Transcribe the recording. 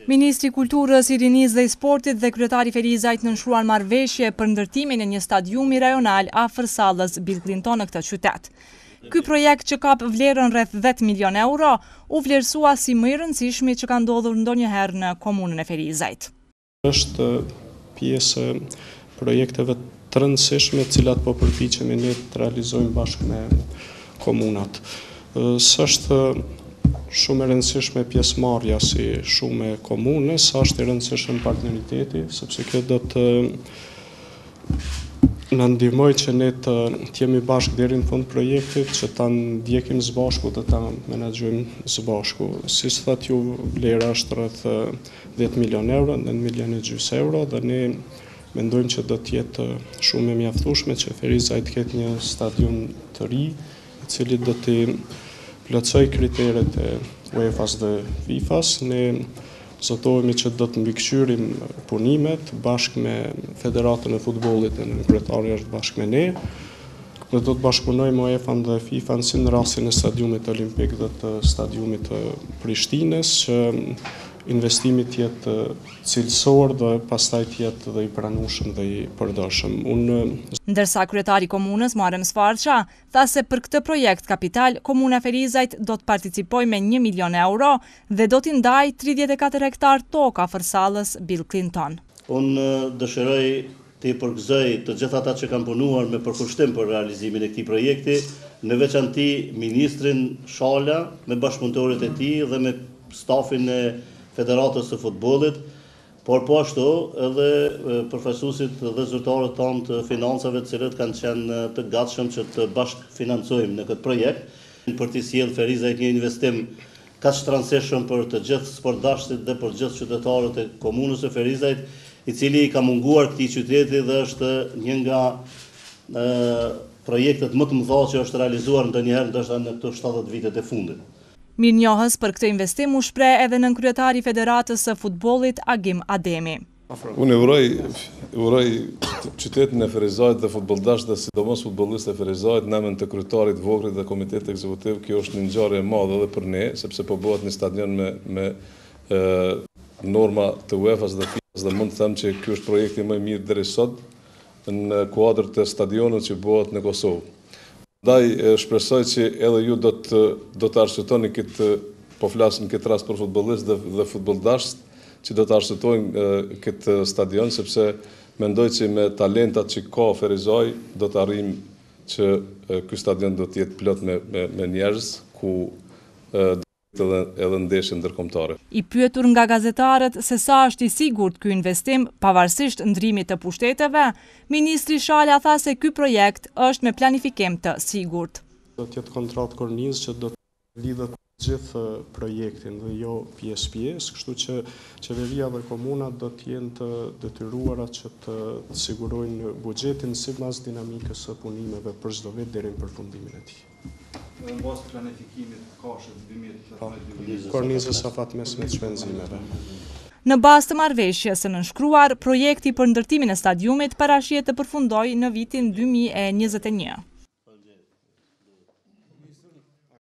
Ministri i Kulturës, i Rinisë dhe i Sportit dhe kryetari Ferizajt nënshkruan marrëveshje për ndërtimin e një stadiumi rajonal afër sallës Bill Clinton në këtë qytet. Ky projekt, që kap vlerën rreth 10 milion euro, u vlerësua si më i rëndësishmi që ka ndodhur ndonjëherë në komunën e Ferizajt. Është pjesë projekteve të rëndësishme të cilat po përpiqemi ne të realizojmë bashkë me komunat. S'është shumë e rëndësishme pjesëmarrja si shumë e komunës, është e rëndësishëm partneriteti, sepse kjo do të na ndihmoj që ne të jemi bashkë deri në fund projektit, që ta ndjekim së bashku dhe ta menaxhojmë së bashku. Si thatë ju, vlera është rreth 10 milion euro, 9,5 milion euro, dhe ne mendojmë që do të jetë shumë e mjaftueshme që Ferizaj të ketë një stadium të ri, i cili do të plotësoj kriteret e UEFA-s dhe FIFA-s. Ne zotohemi që do të mbikëqyrim punimet bashkë me Federatën e Futbollit, e kryetari është bashkë me ne. Ne do të bashkëpunojmë UEFA-n dhe FIFA-n si në rastin e stadiumit olimpik dhe të stadiumit të Prishtinës, që investimi të jetë cilësor dhe pastaj të jetë dhe i pranueshëm dhe i përdorshëm. Ndërsa kryetari i komunës, Muharrem Sfarqa, tha se për këtë projekt kapital, komuna Ferizajt do të participojë me 1 milion euro dhe do t'i ndajë 34 hektar tokë afër sallës Bill Clinton. Unë dëshiroj të i përgëzoj të gjithë ata që kanë punuar me përkushtim për realizimin e këtij projekti, në veçanti ministrin Shala me bashkëpunëtorët e tij dhe me stafin e Federatës së Futbollit, por po ashtu edhe përfaqësuesit dhe zyrtarët tanë të financave, të cilët kanë qenë të gatshëm që të bashkëfinancojmë në këtë projekt, për të sjellë Ferizajt një investim kaq të rëndësishëm për të gjithë sportdashtit dhe për gjithë qytetarët e komunës së Ferizajt, i cili ka munguar këtij qyteti dhe është një nga projektet më të mëdha që është realizuar ndonjëherë ndoshta në këto 70 vitet e fundit. Mirënjohës për këtë investim u shpreh edhe nënkryetari i Federatës së Futbollit, Agim Ademi. Unë uroj qytetin e Ferizajt dhe futbolldash dhe sidomos futbollistë e Ferizajt në emër të kryetarit vogël dhe komitetit ekzekutiv. Kjo është një ngjarje e madhe edhe për ne, sepse po bëhet një stadion me norma të UEFA-s dhe FIFA-s, dhe mund të them që ky është projekti më i mirë deri sot në kuadër të stadionit që bëhet në Kosovë. Ndaj shpresoj që edhe ju do të arsyetoni këtë, po flasim këtë rast për futbollistë dhe futbolldash, që do të arsyetojnë këtë stadion, sepse mendoj që me talentat që ka Ferizaj do të arrijmë që ky stadion do të jetë plot me njerëz, ku edhe ndeshje ndërkombëtare. I pyetur nga gazetarët se sa është i sigurt ky investim, pavarësisht ndrimit të pushteteve, ministri Shala tha se ky projekt është me planifikim të sigurt. Do të jetë kontratë kornizë që do të lidhet gjithë projektin dhe jo pjesë, kështu që qeveria dhe komunat do të jenë të detyruara që të sigurojnë buxhetin sipas dinamikës së punimeve për çdo vit deri në përfundimin e tij. Në bazë planifikimit kashët kornizës afatmesme të shpenzimeve. Në bazë të marrëveshjes së nënshkruar, projekti për ndërtimin e stadiumit parashihet të përfundojë në vitin 2021.